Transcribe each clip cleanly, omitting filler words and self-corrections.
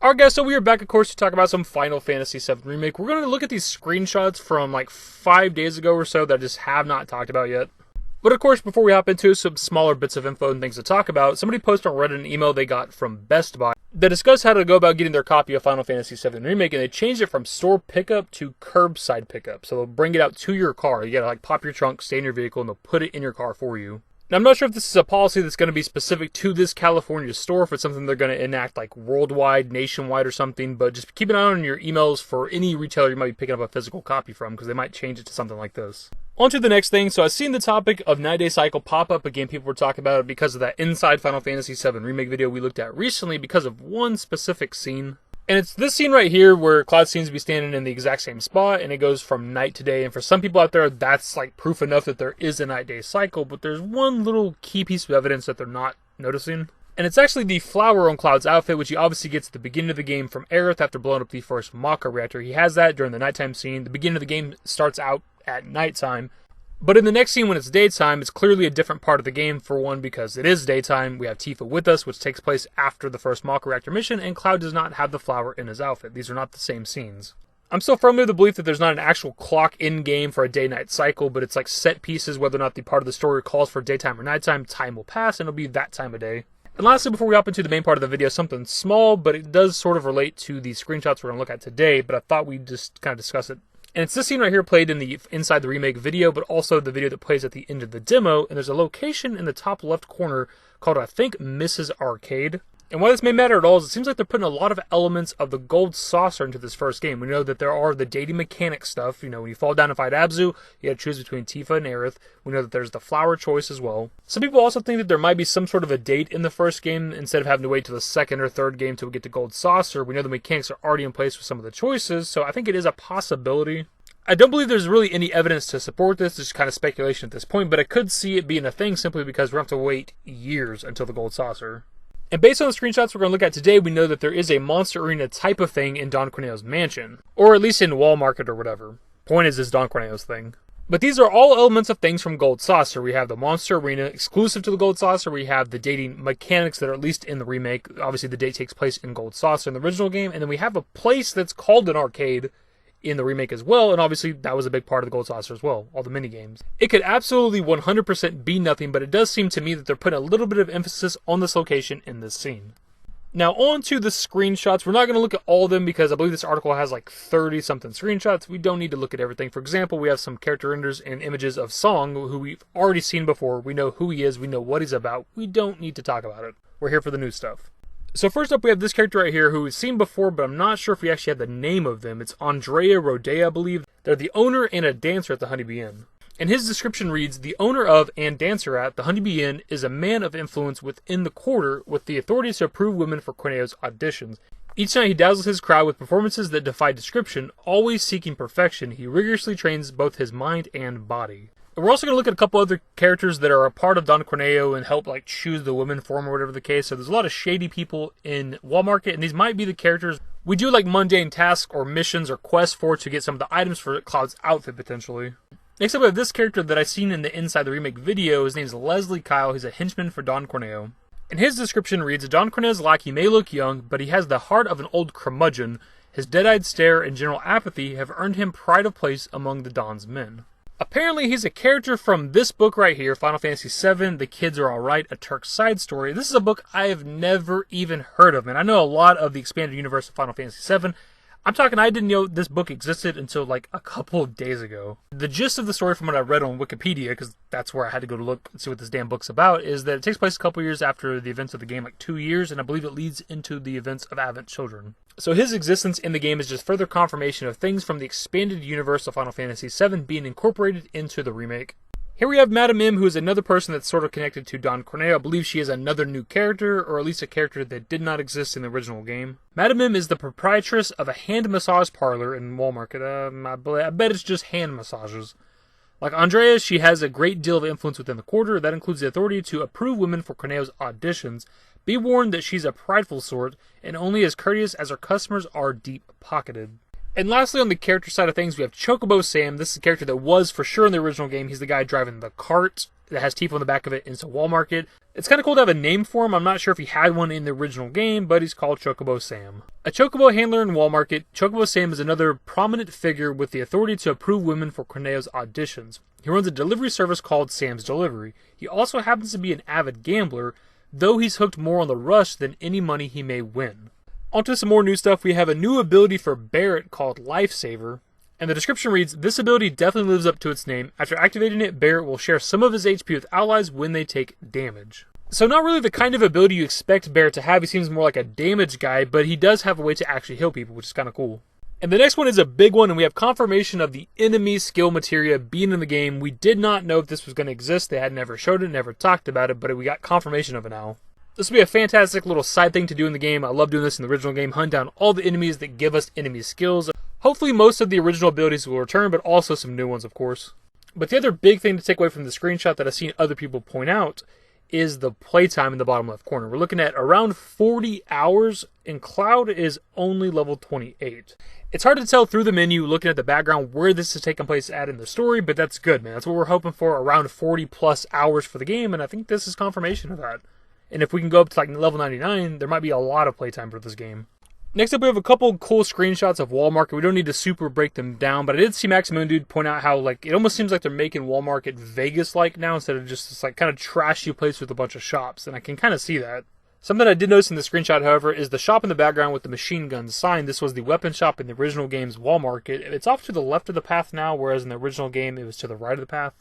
Alright guys, so we are back of course to talk about some Final Fantasy VII Remake. We're going to look at these screenshots from like 5 days ago or so that I just have not talked about yet. But of course, before we hop into some smaller bits of info and things to talk about, somebody posted on Reddit an email they got from Best Buy that discussed how to go about getting their copy of Final Fantasy VII Remake, and they changed it from store pickup to curbside pickup. So they'll bring it out to your car. You gotta like pop your trunk, stay in your vehicle, and they'll put it in your car for you. Now, I'm not sure if this is a policy that's going to be specific to this California store, if it's something they're going to enact like worldwide, nationwide or something, but just keep an eye on your emails for any retailer you might be picking up a physical copy from, because they might change it to something like this. On to the next thing. So I've seen the topic of 9-day cycle pop up again. People were talking about it because of that Inside Final Fantasy VII Remake video we looked at recently because of one specific scene. And it's this scene right here where Cloud seems to be standing in the exact same spot, and it goes from night to day. And for some people out there, that's like proof enough that there is a 9-day cycle, but there's one little key piece of evidence that they're not noticing. And it's actually the flower on Cloud's outfit, which he obviously gets at the beginning of the game from Aerith after blowing up the first Maka reactor. He has that during the nighttime scene. The beginning of the game starts out at nighttime. But in the next scene, when it's daytime, it's clearly a different part of the game, for one, because it is daytime. We have Tifa with us, which takes place after the first Maka reactor mission, and Cloud does not have the flower in his outfit. These are not the same scenes. I'm still firmly of the belief that there's not an actual clock in-game for a day-night cycle, but it's like set pieces, whether or not the part of the story calls for daytime or nighttime, time will pass, and it'll be that time of day. And lastly, before we hop into the main part of the video, something small, but it does sort of relate to the screenshots we're going to look at today, but I thought we'd just kind of discuss it. And it's this scene right here played in the Inside the Remake video, but also the video that plays at the end of the demo. And there's a location in the top left corner called, I think, Mrs. Arcade. And why this may matter at all is it seems like they're putting a lot of elements of the gold saucer into this first game. We know that there are the dating mechanic stuff. You know, when you fall down and fight Abzu, you gotta choose between Tifa and Aerith. We know that there's the flower choice as well. Some people also think that there might be some sort of a date in the first game instead of having to wait till the second or third game till we get to gold saucer. We know the mechanics are already in place with some of the choices, so I think it is a possibility. I don't believe there's really any evidence to support this, it's just kind of speculation at this point, but I could see it being a thing simply because we're going to have to wait years until the gold saucer. And based on the screenshots we're going to look at today, we know that there is a monster arena type of thing in Don Corneo's mansion, or at least in Wall Market or whatever. Point is, it's Don Corneo's thing. But these are all elements of things from Gold Saucer. We have the monster arena exclusive to the Gold Saucer, we have the dating mechanics that are at least in the remake. Obviously the date takes place in Gold Saucer in the original game, and then we have a place that's called an arcade in the remake as well, and obviously that was a big part of the Gold Saucer as well, all the minigames. It could absolutely 100% be nothing, but it does seem to me that they're putting a little bit of emphasis on this location in this scene. Now on to the screenshots. We're not going to look at all of them because I believe this article has like 30 something screenshots. We don't need to look at everything. For example, we have some character renders and images of Song, who we've already seen before. We know who he is, we know what he's about. We don't need to talk about it. We're here for the new stuff. So first up, we have this character right here who we've seen before, but I'm not sure if we actually have the name of them. It's Andrea Rodea, I believe. They're the owner and a dancer at the Honeybee Inn. And his description reads, the owner of and dancer at the Honeybee Inn is a man of influence within the quarter with the authorities to approve women for Corneo's auditions. Each night he dazzles his crowd with performances that defy description. Always seeking perfection, he rigorously trains both his mind and body. We're also going to look at a couple other characters that are a part of Don Corneo and help like choose the women for him or whatever the case. So there's a lot of shady people in Wall Market, and these might be the characters we do like mundane tasks or missions or quests for to get some of the items for Cloud's outfit potentially. Next up we have this character that I've seen in the Inside the Remake video. His name is Leslie Kyle. He's a henchman for Don Corneo. And his description reads, Don Corneo's lackey may look young, but he has the heart of an old curmudgeon. His dead-eyed stare and general apathy have earned him pride of place among the Don's men. Apparently, he's a character from this book right here, Final Fantasy VII, The Kids Are Alright, A Turk's Side Story. This is a book I have never even heard of, and I know a lot of the expanded universe of Final Fantasy VII. I'm talking, I didn't know this book existed until like a couple of days ago. The gist of the story from what I read on Wikipedia, because that's where I had to go to look and see what this damn book's about, is that it takes place a couple years after the events of the game, like 2 years, and I believe it leads into the events of Advent Children. So his existence in the game is just further confirmation of things from the expanded universe of Final Fantasy VII being incorporated into the remake. Here we have Madame M, who is another person that's sort of connected to Don Corneo. I believe she is another new character, or at least a character that did not exist in the original game. Madame M is the proprietress of a hand massage parlor in Wall Market. I bet it's just hand massages. Like Andrea, she has a great deal of influence within the quarter. That includes the authority to approve women for Corneo's auditions. Be warned that she's a prideful sort, and only as courteous as her customers are deep-pocketed. And lastly, on the character side of things, we have Chocobo Sam. This is a character that was for sure in the original game. He's the guy driving the cart that has Tifa on the back of it into Wall Market. It's kind of cool to have a name for him. I'm not sure if he had one in the original game, but he's called Chocobo Sam. A Chocobo handler in Wall Market, Chocobo Sam is another prominent figure with the authority to approve women for Corneo's auditions. He runs a delivery service called Sam's Delivery. He also happens to be an avid gambler, though he's hooked more on the rush than any money he may win. Onto some more new stuff. We have a new ability for Barrett called Lifesaver. And the description reads, this ability definitely lives up to its name. After activating it, Barrett will share some of his HP with allies when they take damage. So not really the kind of ability you expect Barrett to have. He seems more like a damage guy, but he does have a way to actually heal people, which is kind of cool. And the next one is a big one, and we have confirmation of the enemy skill materia being in the game. We did not know if this was going to exist. They had never showed it, never talked about it, but we got confirmation of it now. This will be a fantastic little side thing to do in the game. I love doing this in the original game. Hunt down all the enemies that give us enemy skills. Hopefully most of the original abilities will return, but also some new ones, of course. But the other big thing to take away from the screenshot that I've seen other people point out is the playtime in the bottom left corner. We're looking at around 40 hours, and Cloud is only level 28. It's hard to tell through the menu, looking at the background, where this is taking place at in the story, but that's good, man. That's what we're hoping for, around 40 plus hours for the game, and I think this is confirmation of that. And if we can go up to like level 99, there might be a lot of playtime for this game. Next up, we have a couple cool screenshots of Wall Market. We don't need to super break them down, but I did see Maximum Dude point out how like it almost seems like they're making Wall Market Vegas-like now instead of just this like kind of trashy place with a bunch of shops, and I can kind of see that. Something I did notice in the screenshot, however, is the shop in the background with the machine gun sign. This was the weapon shop in the original game's Wall Market. It's off to the left of the path now, whereas in the original game it was to the right of the path.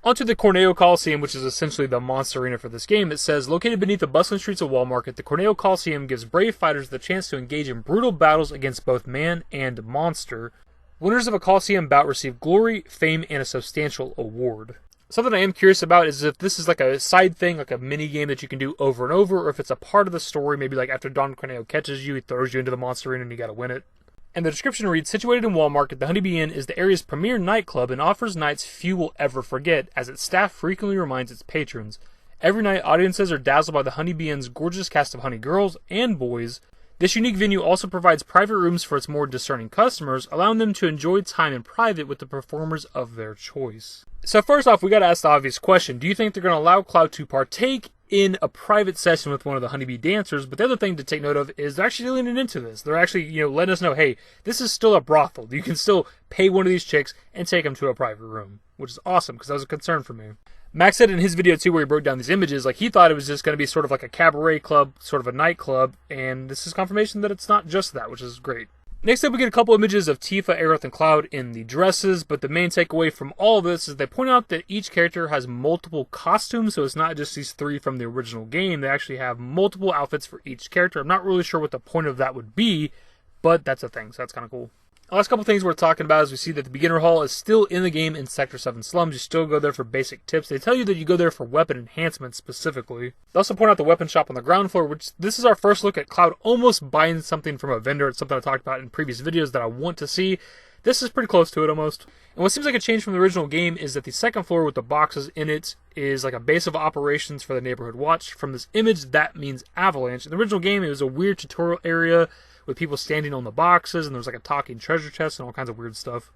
Onto the Corneo Coliseum, which is essentially the monster arena for this game. It says, located beneath the bustling streets of Wall Market, the Corneo Coliseum gives brave fighters the chance to engage in brutal battles against both man and monster. Winners of a Coliseum bout receive glory, fame, and a substantial award. Something I am curious about is if this is like a side thing, like a mini game that you can do over and over, or if it's a part of the story, maybe like after Don Corneo catches you, he throws you into the monster arena and you gotta win it. And the description reads, situated in Wall Market, the Honeybee Inn is the area's premier nightclub and offers nights few will ever forget, as its staff frequently reminds its patrons. Every night, audiences are dazzled by the Honeybee Inn's gorgeous cast of honey girls and boys. This unique venue also provides private rooms for its more discerning customers, allowing them to enjoy time in private with the performers of their choice. So first off, we gotta ask the obvious question. Do you think they're gonna allow Cloud to partake in a private session with one of the Honeybee dancers? But the other thing to take note of is they're actually leaning into this. They're actually, letting us know, hey, this is still a brothel. You can still pay one of these chicks and take them to a private room, which is awesome because that was a concern for me. Max said in his video too, where he broke down these images, like he thought it was just going to be sort of like a cabaret club, sort of a nightclub, and this is confirmation that it's not just that, which is great. Next up, we get a couple images of Tifa, Aerith, and Cloud in the dresses, but the main takeaway from all of this is they point out that each character has multiple costumes, so it's not just these three from the original game. They actually have multiple outfits for each character. I'm not really sure what the point of that would be, but that's a thing, so that's kind of cool. The last couple things we're talking about is we see that the beginner hall is still in the game in Sector 7 slums. You still go there for basic tips. They tell you that you go there for weapon enhancements specifically. They also point out the weapon shop on the ground floor, which this is our first look at Cloud almost buying something from a vendor. It's something I talked about in previous videos that I want to see. This is pretty close to it almost. And what seems like a change from the original game is that the second floor with the boxes in it is like a base of operations for the neighborhood watch. From this image, that means Avalanche. In the original game, it was a weird tutorial area with people standing on the boxes, and there's like a talking treasure chest and all kinds of weird stuff.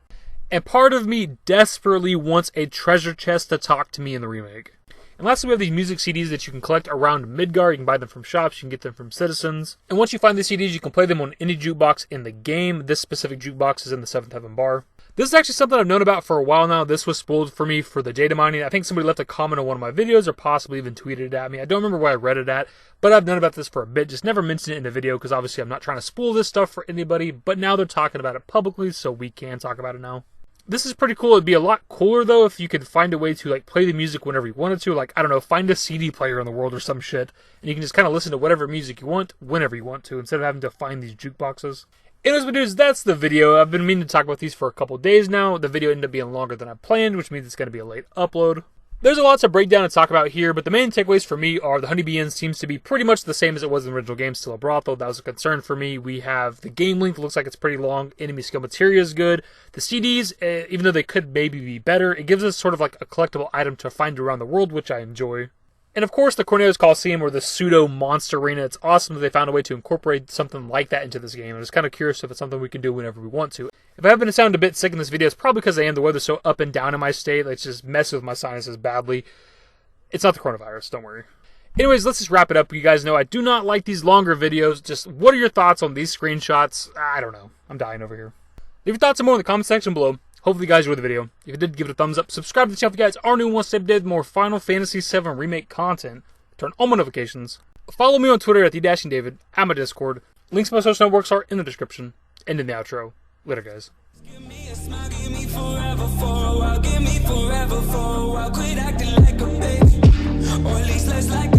And part of me desperately wants a treasure chest to talk to me in the remake. And lastly, we have these music CDs that you can collect around Midgar. You can buy them from shops, you can get them from citizens. And once you find these CDs, you can play them on any jukebox in the game. This specific jukebox is in the 7th Heaven bar. This is actually something I've known about for a while now. This was spoiled for me for the data mining. I think somebody left a comment on one of my videos or possibly even tweeted it at me. I don't remember where I read it at, but I've known about this for a bit. Just never mentioned it in the video because obviously I'm not trying to spoil this stuff for anybody, but now they're talking about it publicly, so we can talk about it now. This is pretty cool. It'd be a lot cooler though if you could find a way to like play the music whenever you wanted to. Like, I don't know, find a CD player in the world or some shit, and you can just kind of listen to whatever music you want whenever you want to instead of having to find these jukeboxes. Anyways, but dudes, that's the video. I've been meaning to talk about these for a couple days now. The video ended up being longer than I planned, which means it's going to be a late upload. There's a lot to break down and talk about here, but the main takeaways for me are the Honeybee Inn seems to be pretty much the same as it was in the original game, still a brothel. That was a concern for me. We have the game length, looks like it's pretty long. Enemy skill materia is good. The CDs, even though they could maybe be better, it gives us sort of like a collectible item to find around the world, which I enjoy. And of course, the Corneo Coliseum, or the pseudo-monster arena. It's awesome that they found a way to incorporate something like that into this game. I'm just kind of curious if it's something we can do whenever we want to. If I happen to sound a bit sick in this video, it's probably because I am. The weather's so up and down in my state. It's just messing with my sinuses badly. It's not the coronavirus, don't worry. Anyways, let's just wrap it up. You guys know I do not like these longer videos. Just what are your thoughts on these screenshots? I don't know. I'm dying over here. Leave your thoughts and more in the comment section below. Hopefully you guys enjoyed the video. If you did, give it a thumbs up. Subscribe to the channel if you guys are new and want to see more Final Fantasy VII Remake content. Turn on my notifications. Follow me on Twitter at @dashingdavid, at my Discord. Links to my social networks are in the description and in the outro. Later, guys. Give me a smile, give me forever for a while, give me forever for a while. Quit acting like a baby, or at least less like